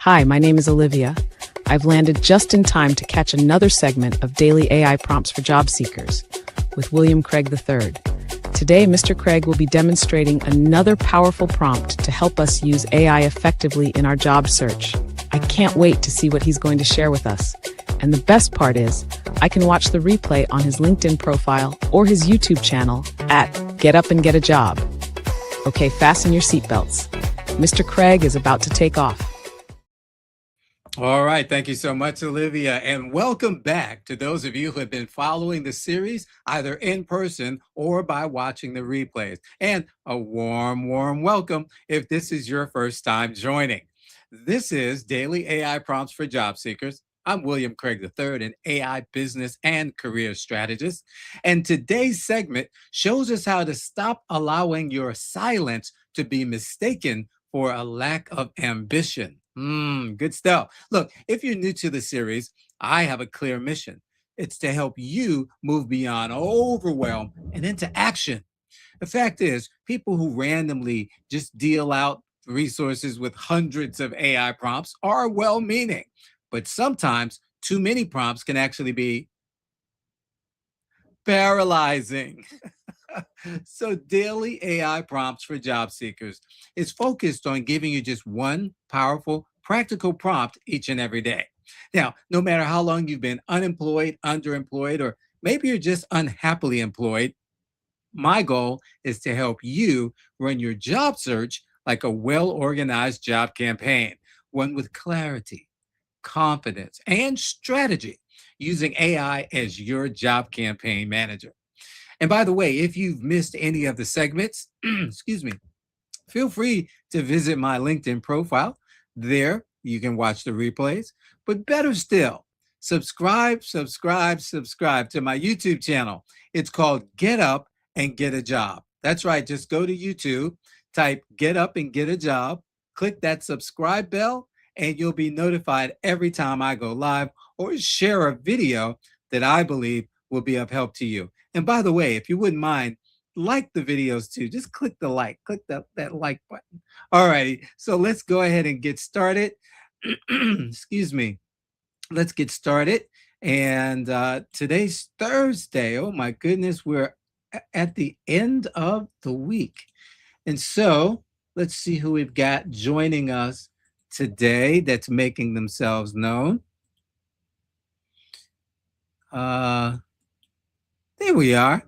Hi, my name is Olivia. I've landed just in time to catch another segment of Daily AI Prompts for Job Seekers with William Craig III. Today, Mr. Craig will be demonstrating another powerful prompt to help us use AI effectively in our job search. I can't wait to see what he's going to share with us. And the best part is, I can watch the replay on his LinkedIn profile or his YouTube channel at Get Up and Get a Job. Okay, fasten your seatbelts. Mr. Craig is about to take off. All right. Thank you so much, Olivia. And welcome back to those of you who have been following the series, either in person or by watching the replays. And a warm welcome if this is your first time joining. This is Daily AI Prompts for Job Seekers. I'm William Craig III, an AI business and career strategist. And today's segment shows us how to stop allowing your silence to be mistaken for a lack of ambition. Good stuff. Look, if you're new to the series, I have a clear mission. It's to help you move beyond overwhelm and into action. The fact is, people who randomly just deal out resources with hundreds of AI prompts are well-meaning, but sometimes too many prompts can actually be paralyzing. So Daily AI Prompts for Job Seekers is focused on giving you just one powerful, practical prompt each and every day. Now, no matter how long you've been unemployed, underemployed, or maybe you're just unhappily employed, my goal is to help you run your job search like a well-organized job campaign, one with clarity, confidence, and strategy, using AI as your job campaign manager. And by the way, if you've missed any of the segments, excuse me, feel free to visit my LinkedIn profile. There you can watch the replays. But better still, subscribe to my YouTube channel. It's called Get Up and Get a Job. That's right. Just go to YouTube, type Get Up and Get a Job, click that subscribe bell, and you'll be notified every time I go live or share a video that I believe will be of help to you. And by the way, if you wouldn't mind, like the videos too. Just click the like, click that like button. All righty, so let's go ahead and get started. Excuse me. Let's get started. And today's Thursday. Oh my goodness, we're at the end of the week. And so let's see who we've got joining us today that's making themselves known. There we are.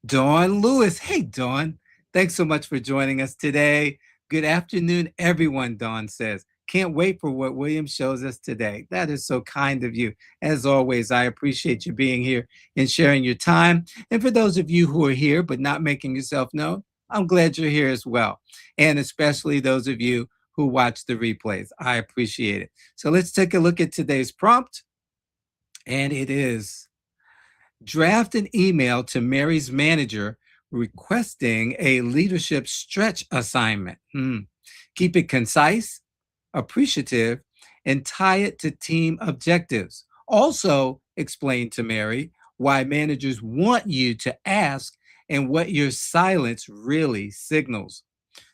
Dawn Lewis. Hey, Dawn. Thanks so much for joining us today. Good afternoon, everyone, Dawn says. Can't wait for what William shows us today. That is so kind of you. As always, I appreciate you being here and sharing your time. And for those of you who are here but not making yourself known, I'm glad you're here as well. And especially those of you who watch the replays. I appreciate it. So let's take a look at today's prompt. And it is: draft an email to Mary's manager requesting a leadership stretch assignment. Keep it concise, appreciative, and tie it to team objectives. Also, explain to Mary why managers want you to ask and what your silence really signals.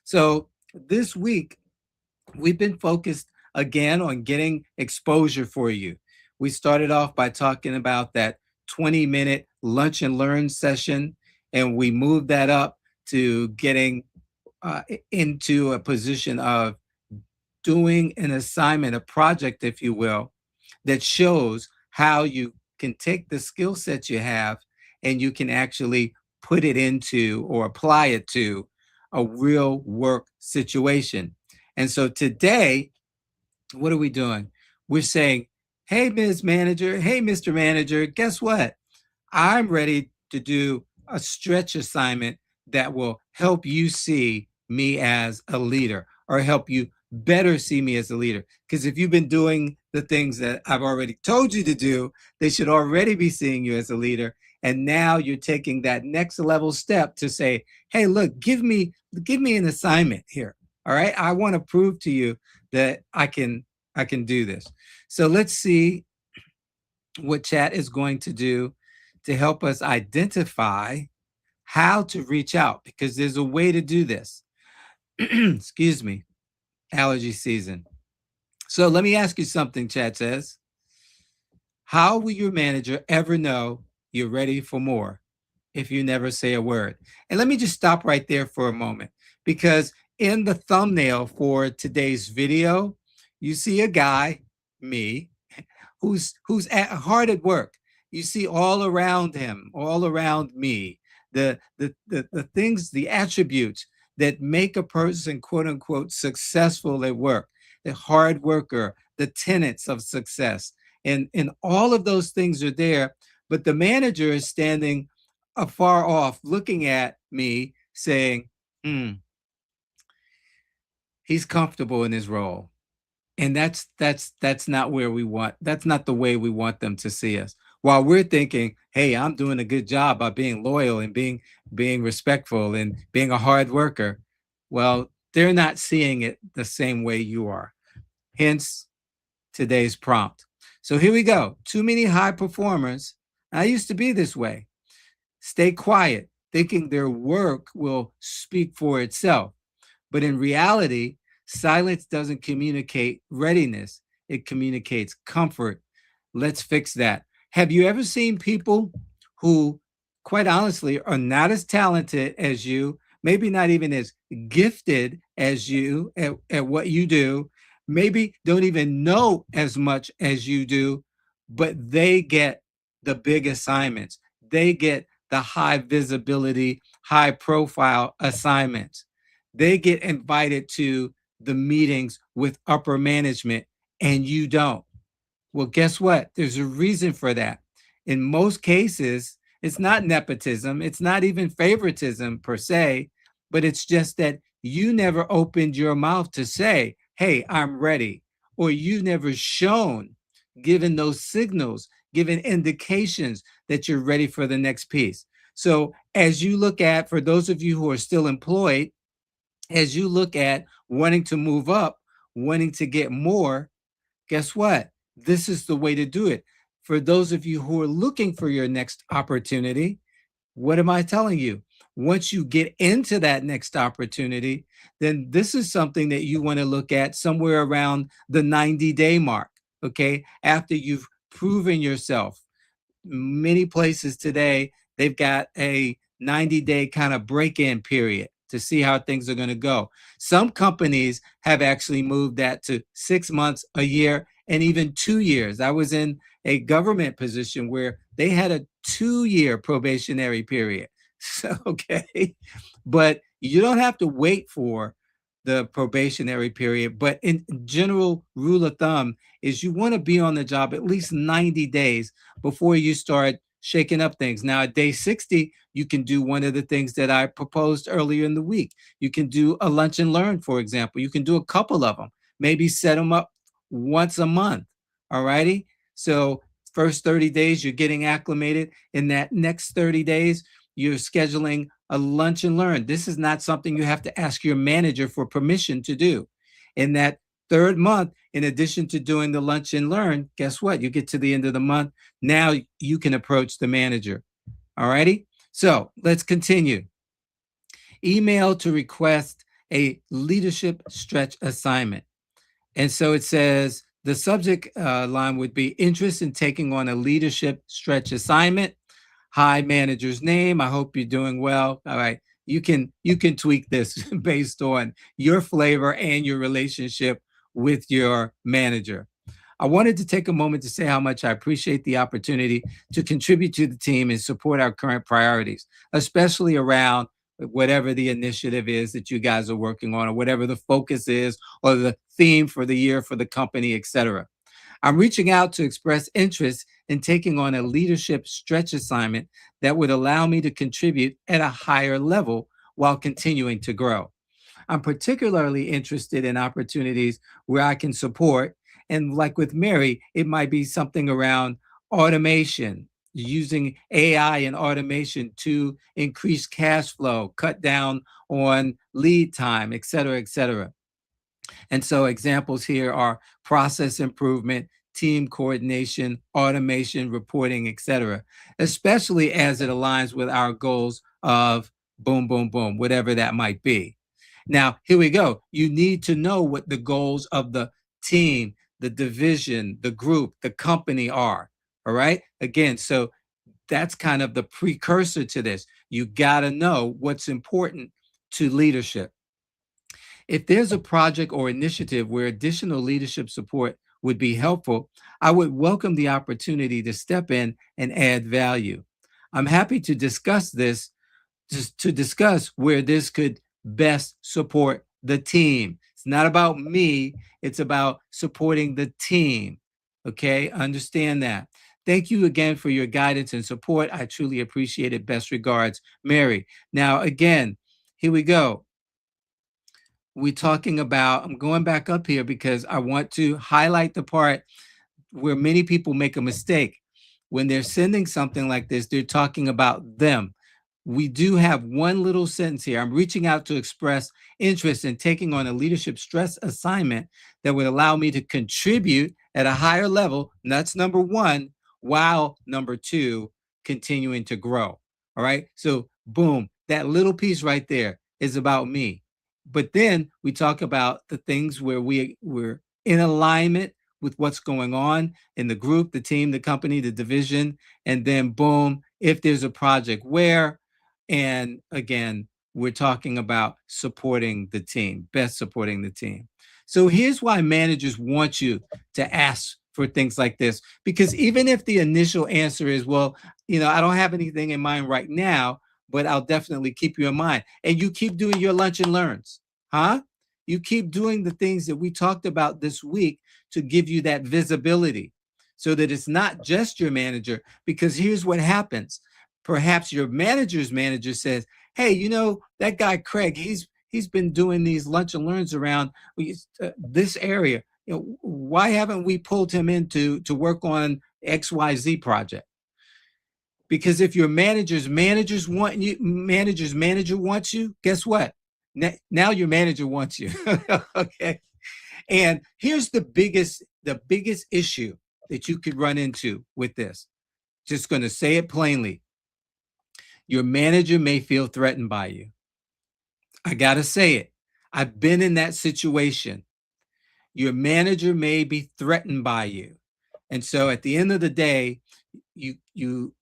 So this week, we've been focused again on getting exposure for you. We started off by talking about that 20-minute lunch and learn session, and we moved that up to getting into a position of doing an assignment, a project, if you will, that shows how you can take the skill set you have and you can actually put it into or apply it to a real work situation. And so today, what are we doing? We're saying, hey, Ms. Manager, hey, Mr. Manager, guess what? I'm ready to do a stretch assignment that will help you see me as a leader or help you better see me as a leader. Because if you've been doing the things that I've already told you to do, they should already be seeing you as a leader. And now you're taking that next level step to say, hey, look, give me an assignment here. All right. I want to prove to you that I can do this. So let's see what chat is going to do to help us identify how to reach out, because there's a way to do this. Excuse me, allergy season. So let me ask you something, Chad says. How will your manager ever know you're ready for more if you never say a word? And let me just stop right there for a moment, because in the thumbnail for today's video, you see a guy, me, who's hard at work. You see all around him, all around me, the things, the attributes that make a person quote unquote successful at work, the hard worker, the tenets of success. And all of those things are there, but the manager is standing afar off looking at me saying, he's comfortable in his role. And that's not where we want, that's not the way we want them to see us. While we're thinking, hey, I'm doing a good job by being loyal and being respectful and being a hard worker. Well, they're not seeing it the same way you are. Hence today's prompt. So here we go. Too many high performers. I used to be this way. Stay quiet, thinking their work will speak for itself. But in reality, silence doesn't communicate readiness, it communicates comfort. Let's fix that. Have you ever seen people who, quite honestly, are not as talented as you, maybe not even as gifted as you at what you do, maybe don't even know as much as you do, but they get the big assignments? They get the high visibility, high profile assignments. They get invited to the meetings with upper management and you don't. Well, guess what? There's a reason for that. In most cases, it's not nepotism, it's not even favoritism per se, but it's just that you never opened your mouth to say, hey, I'm ready. Or you never shown, given those signals, given indications that you're ready for the next piece. So as you look at, for those of you who are still employed, as you look at wanting to move up, wanting to get more, guess what? This is the way to do it. For those of you who are looking for your next opportunity, what am I telling you? Once you get into that next opportunity, then this is something that you want to look at somewhere around the 90-day mark, okay? After you've proven yourself. Many places today, they've got a 90-day kind of break-in period to see how things are going to go. Some companies have actually moved that to 6 months, a year, and even 2 years. I was in a government position where they had a 2-year probationary period. So, okay, but you don't have to wait for the probationary period. But in general rule of thumb is you want to be on the job at least 90 days before you start shaking up things. Now, at day 60, you can do one of the things that I proposed earlier in the week. You can do a lunch and learn, for example. You can do a couple of them, maybe set them up once a month. All righty. So first 30 days, you're getting acclimated. In that next 30 days, you're scheduling a lunch and learn. This is not something you have to ask your manager for permission to do. In that third month, in addition to doing the lunch and learn, guess what? You get to the end of the month. Now you can approach the manager. All righty. So let's continue. Email to request a leadership stretch assignment. And so it says the subject line would be interest in taking on a leadership stretch assignment. Hi, manager's name. I hope you're doing well. All right. You can tweak this based on your flavor and your relationship with your manager. I wanted to take a moment to say how much I appreciate the opportunity to contribute to the team and support our current priorities, especially around whatever the initiative is that you guys are working on, or whatever the focus is, or the theme for the year for the company, etc. I'm reaching out to express interest in taking on a leadership stretch assignment that would allow me to contribute at a higher level while continuing to grow. I'm particularly interested in opportunities where I can support, and like with Mary, it might be something around automation, using AI and automation to increase cash flow, cut down on lead time, et cetera, et cetera. And so examples here are process improvement, team coordination, automation, reporting, et cetera, especially as it aligns with our goals of boom, boom, boom, whatever that might be. Now, here we go. You need to know what the goals of the team, the division, the group, the company are. All right. Again, so that's kind of the precursor to this. You got to know what's important to leadership. If there's a project or initiative where additional leadership support would be helpful, I would welcome the opportunity to step in and add value. I'm happy to discuss this, just to discuss where this could best support the team. It's not about me, it's about supporting the team. Okay, understand that. Thank you again for your guidance and support. I truly appreciate it. Best regards, Mary. Now, again, here we go. We're talking about, I'm going back up here because I want to highlight the part where many people make a mistake. When they're sending something like this, they're talking about them. We do have one little sentence here. I'm reaching out to express interest in taking on a leadership stress assignment that would allow me to contribute at a higher level. And that's number one, while number two, continuing to grow. All right. So, boom, that little piece right there is about me. But then we talk about the things where we're in alignment with what's going on in the group, the team, the company, the division. And then, boom, if there's a project where, and again, we're talking about supporting the team, best supporting the team. So here's why managers want you to ask for things like this, because even if the initial answer is, well, I don't have anything in mind right now, but I'll definitely keep you in mind. And you keep doing your lunch and learns, huh? You keep doing the things that we talked about this week to give you that visibility so that it's not just your manager, because here's what happens. Perhaps your manager's manager says, hey, that guy Craig, he's been doing these lunch and learns around this area. Why haven't we pulled him in to work on XYZ project? Because if your manager wants you, guess what? Now your manager wants you. Okay. And here's the biggest issue that you could run into with this. Just going to say it plainly. Your manager may feel threatened by you. I got to say it. I've been in that situation. Your manager may be threatened by you. And so at the end of the day, you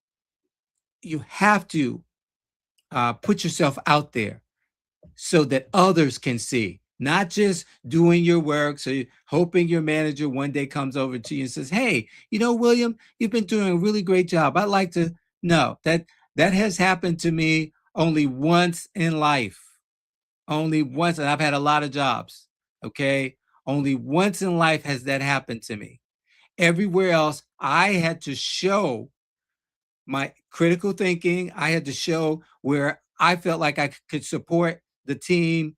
have to put yourself out there so that others can see, not just doing your work. So you're hoping your manager one day comes over to you and says, hey, William, you've been doing a really great job. I'd like to know that has happened to me only once in life. Only once. And I've had a lot of jobs. Okay. Only once in life has that happened to me. Everywhere else, I had to show my critical thinking. I had to show where I felt like I could support the team,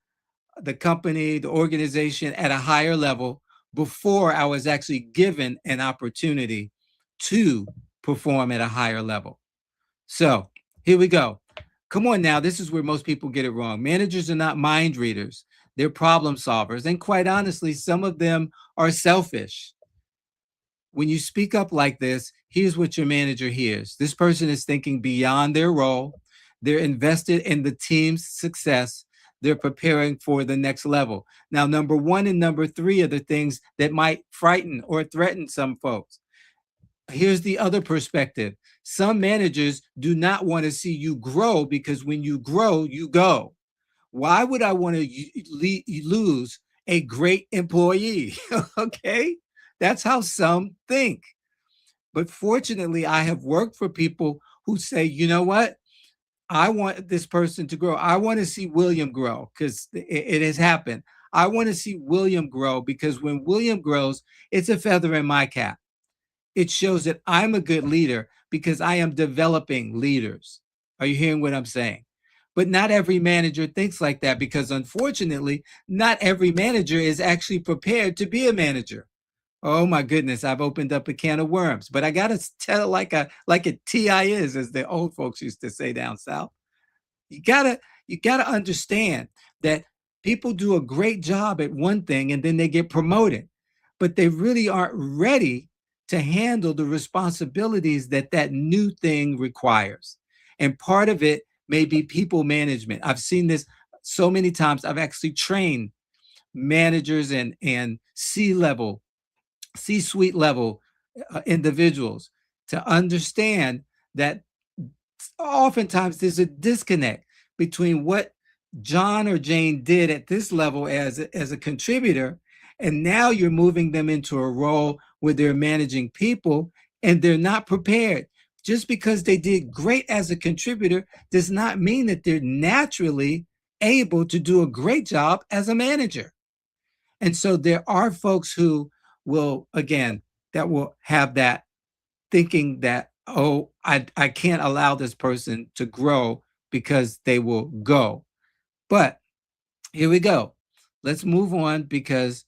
the company, the organization at a higher level before I was actually given an opportunity to perform at a higher level. So here we go. Come on now. This is where most people get it wrong. Managers are not mind readers. They're problem solvers. And quite honestly, some of them are selfish. When you speak up like this, here's what your manager hears. This person is thinking beyond their role. They're invested in the team's success. They're preparing for the next level. Now, number one and number three are the things that might frighten or threaten some folks. Here's the other perspective. Some managers do not want to see you grow because when you grow, you go. Why would I want to lose a great employee? Okay. That's how some think. But fortunately, I have worked for people who say, you know what? I want this person to grow. I want to see William grow because it has happened. I want to see William grow because when William grows, it's a feather in my cap. It shows that I'm a good leader because I am developing leaders. Are you hearing what I'm saying? But not every manager thinks like that because unfortunately, not every manager is actually prepared to be a manager. Oh my goodness, I've opened up a can of worms, but I got to tell it like a TI is, as the old folks used to say down south. You gotta understand that people do a great job at one thing and then they get promoted, but they really aren't ready to handle the responsibilities that new thing requires. And part of it may be people management. I've seen this so many times. I've actually trained managers and C-suite level individuals to understand that oftentimes there's a disconnect between what John or Jane did at this level as a contributor, and now you're moving them into a role where they're managing people and they're not prepared. Just because they did great as a contributor does not mean that they're naturally able to do a great job as a manager. And so there are folks who will, again, that will have that thinking that, oh, I can't allow this person to grow because they will go. But here we go. Let's move on because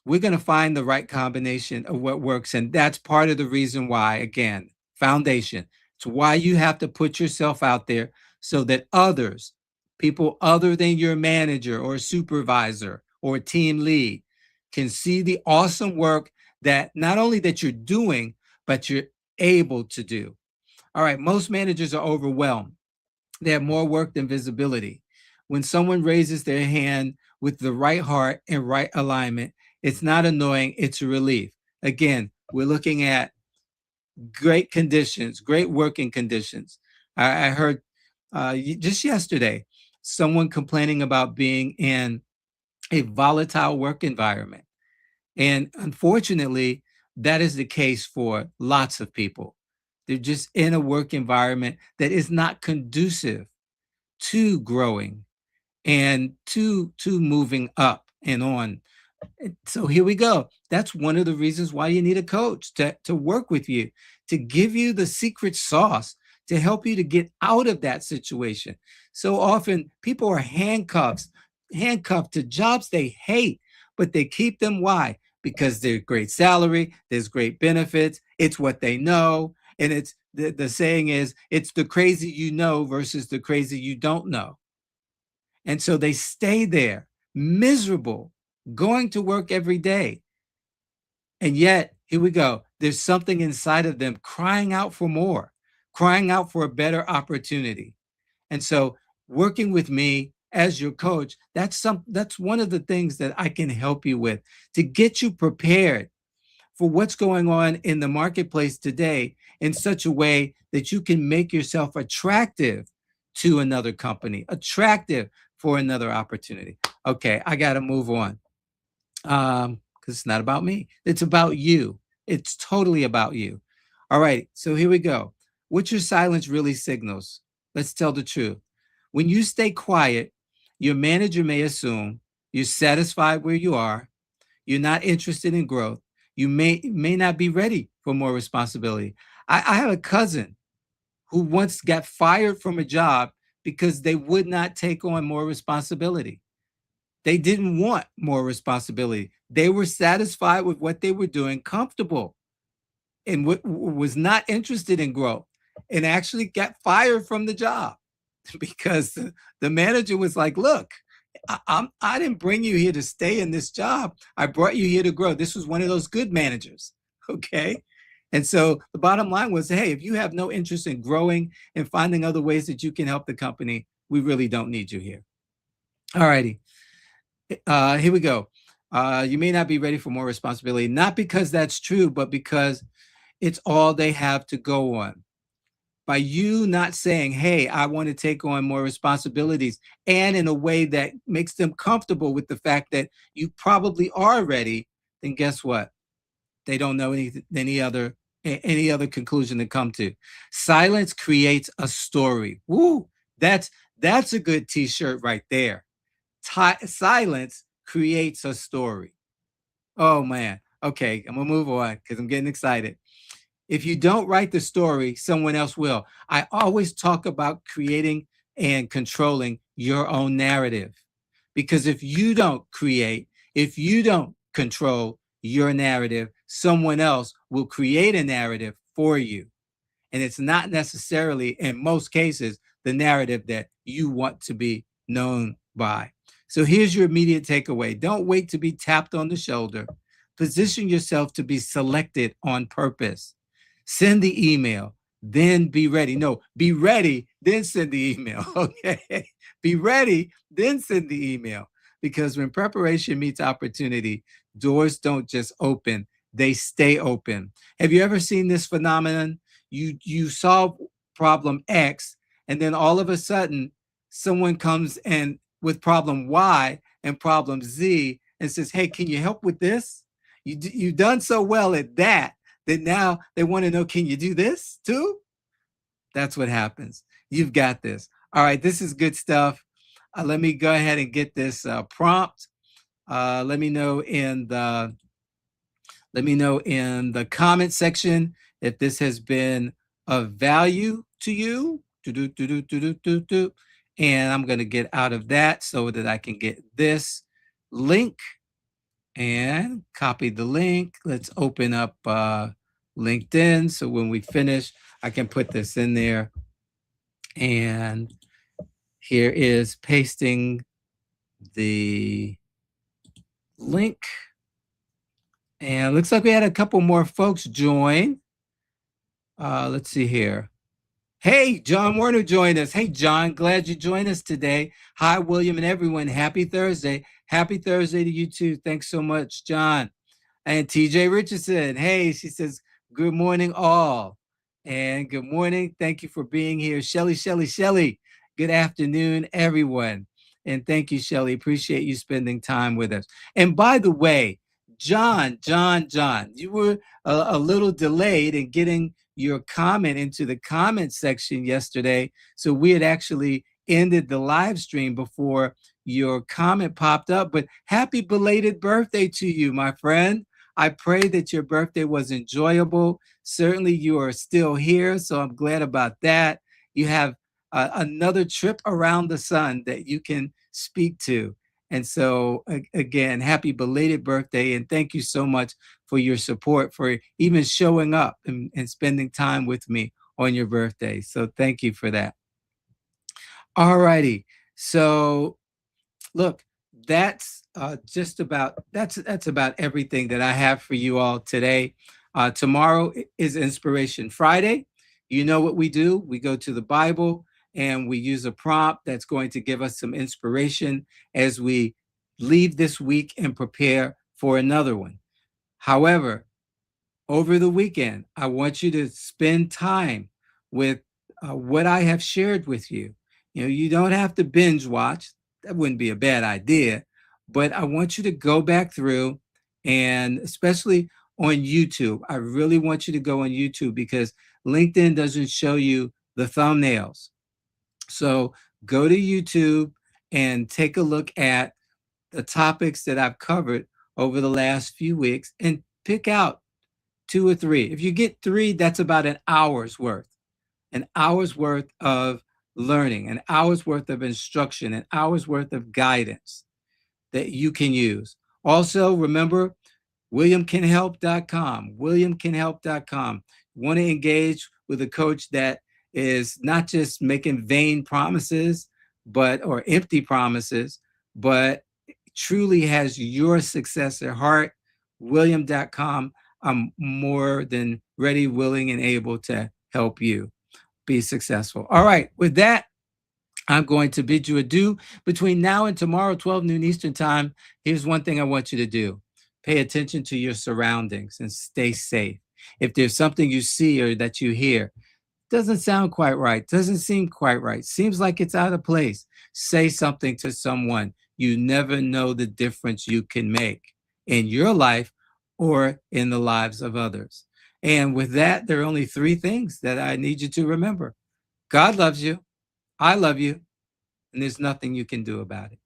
we're going to find the right combination of what works. And that's part of the reason why, again, foundation. It's why you have to put yourself out there so that others, people other than your manager or supervisor or team lead, can see the awesome work that not only that you're doing, but you're able to do. All right, most managers are overwhelmed. They have more work than visibility. When someone raises their hand with the right heart and right alignment, it's not annoying, it's a relief. Again, we're looking at great conditions, great working conditions. I heard just yesterday someone complaining about being in a volatile work environment. And unfortunately, that is the case for lots of people. They're just in a work environment that is not conducive to growing and to moving up and on. So here we go. That's one of the reasons why you need a coach to work with you, to give you the secret sauce, to help you to get out of that situation. So often people are handcuffed to jobs they hate, but they keep them. Why? Because there's great salary, there's great benefits, it's what they know. And it's the saying is, it's the crazy you know versus the crazy you don't know. And so they stay there, miserable, going to work every day. And yet, here we go. There's something inside of them crying out for more, crying out for a better opportunity. And so working with me as your coach, that's one of the things that I can help you with to get you prepared for what's going on in the marketplace today in such a way that you can make yourself attractive to another company, attractive for another opportunity. Okay, I got to move on because it's not about me. It's about you. It's totally about you. All right, so here we go. What your silence really signals. Let's tell the truth. When you stay quiet, your manager may assume you're satisfied where you are, you're not interested in growth, you may not be ready for more responsibility. I have a cousin who once got fired from a job because they would not take on more responsibility. They didn't want more responsibility. They were satisfied with what they were doing, comfortable, and was not interested in growth, and actually got fired from the job because the manager was like, look, I didn't bring you here to stay in this job. I brought you here to grow. This was one of those good managers. Okay. And so the bottom line was, hey, if you have no interest in growing and finding other ways that you can help the company, we really don't need you here. All righty. Here we go. You may not be ready for more responsibility, not because that's true, but because it's all they have to go on. By you not saying, hey, I want to take on more responsibilities, and in a way that makes them comfortable with the fact that you probably are ready, then guess what? They don't know any other conclusion to come to. Silence creates a story. Woo! That's a good t-shirt right there. Silence creates a story. Oh man. Okay, I'm gonna move on because I'm getting excited. If you don't write the story, someone else will. I always talk about creating and controlling your own narrative. Because if you don't create, if you don't control your narrative, someone else will create a narrative for you. And it's not necessarily, in most cases, the narrative that you want to be known by. So here's your immediate takeaway. Don't wait to be tapped on the shoulder. Position yourself to be selected on purpose. Send the email, then be ready. No, be ready, then send the email. Okay. Be ready, then send the email. because when preparation meets opportunity, doors don't just open, they stay open. Have you ever seen this phenomenon? You solve problem X, and then all of a sudden, someone comes and with problem Y and problem Z and says, "Hey, can you help with this? You've done so well at that now they want to know, can you do this too?" That's what happens. You've got this. All right, this is good stuff. Let me go ahead and get this prompt. Let me know in the comment section if this has been of value to you. And I'm going to get out of that so that I can get this link and copy the link. Let's open up LinkedIn. So when we finish, I can put this in there. And here is pasting the link. And it looks like we had a couple more folks join. Let's see here. Hey, John Warner joined us. Hey, John, glad you joined us today. Hi, William and everyone. Happy Thursday. Happy Thursday to you too. Thanks so much, John. And TJ Richardson. Hey, she says, good morning, all. And good morning. Thank you for being here. Shelly. Good afternoon, everyone. And thank you, Shelly. Appreciate you spending time with us. And by the way, John, you were a little delayed in getting your comment into the comment section yesterday. So we had actually ended the live stream before your comment popped up. But happy belated birthday to you, my friend. I pray that your birthday was enjoyable. Certainly you are still here, so I'm glad about that. You have another trip around the sun that you can speak to. And so again, happy belated birthday. And thank you so much for your support, for even showing up and spending time with me on your birthday. So thank you for that. All righty. So look, that's that's about everything that I have for you all today. Tomorrow is Inspiration Friday. You know what we do. We go to the Bible and we use a prompt that's going to give us some inspiration as we leave this week and prepare for another one. However, over the weekend, I want you to spend time with what I have shared with you. You know, you don't have to binge watch. That wouldn't be a bad idea. But I want you to go back through, and especially on YouTube, I really want you to go on YouTube because LinkedIn doesn't show you the thumbnails. So go to YouTube and take a look at the topics that I've covered over the last few weeks and pick out 2 or 3. If you get 3, that's about an hour's worth of learning, an hour's worth of instruction, an hour's worth of guidance that you can use. Also, remember, WilliamCanHelp.com, WilliamCanHelp.com. You want to engage with a coach that is not just making vain promises, or empty promises, but truly has your success at heart. William.com. I'm more than ready, willing, and able to help you be successful. All right. With that, I'm going to bid you adieu. Between now and tomorrow, 12 noon Eastern time, here's one thing I want you to do. Pay attention to your surroundings and stay safe. If there's something you see or that you hear, doesn't sound quite right, doesn't seem quite right, seems like it's out of place, say something to someone. You never know the difference you can make in your life or in the lives of others. And with that, there are only 3 things that I need you to remember. God loves you. I love you. And there's nothing you can do about it.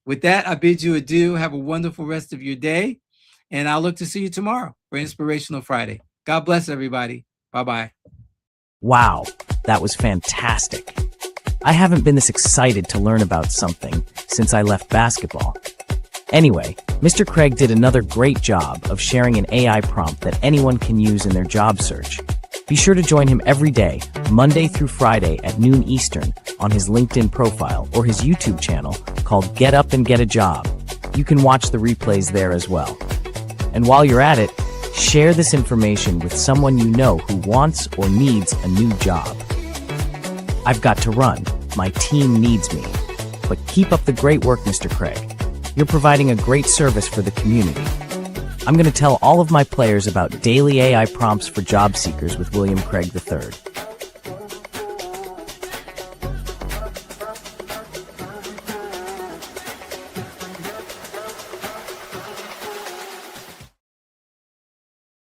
With that, I bid you adieu. Have a wonderful rest of your day. And I'll look to see you tomorrow for Inspirational Friday. God bless everybody. Bye-bye. Wow, that was fantastic. I haven't been this excited to learn about something since I left basketball. Anyway, Mr. Craig did another great job of sharing an AI prompt that anyone can use in their job search. Be sure to join him every day, Monday through Friday at noon Eastern, on his LinkedIn profile or his YouTube channel called Get Up and Get a Job. You can watch the replays there as well. And while you're at it, share this information with someone you know who wants or needs a new job. I've got to run. My team needs me. But keep up the great work, Mr. Craig. You're providing a great service for the community. I'm going to tell all of my players about daily AI prompts for job seekers with William Craig III.